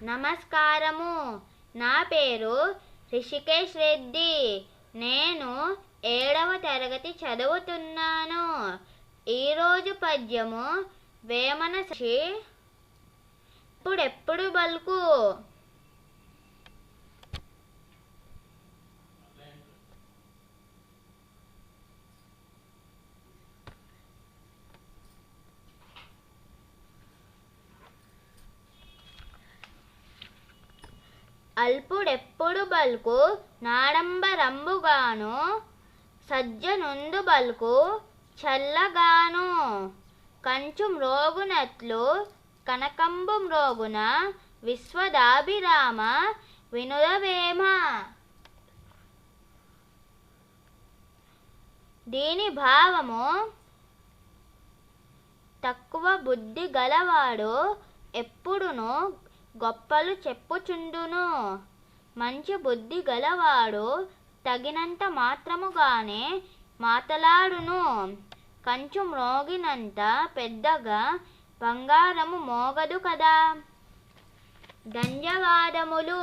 నమస్కారము. నా పేరు రిషికేష్ రెడ్డి. నేను 7వ తరగతి చదువుతున్నాను. ఈరోజు పద్యము వేమన సాక్షి. ఎప్పుడెప్పుడు బల్కు. అల్పుడెప్పుడు bulk నాడంబరంబుగాను, సజ్జనుండు bulk చల్లగాను. కంచు మ్రోగునట్లు కనకంబు మ్రోగున, విశ్వదాభిరామ వినురవేమ. దీని భావము: తక్కువ బుద్ధి గలవాడు ఎప్పుడును గొప్పలు చెప్పుచుండును. మంచి బుద్ధి గలవాడు తగినంత మాత్రముగానే మాటలాడును. కంచు మ్రోగినంత పెద్దగా బంగారము మోగదు కదా. ధన్యవాదములు.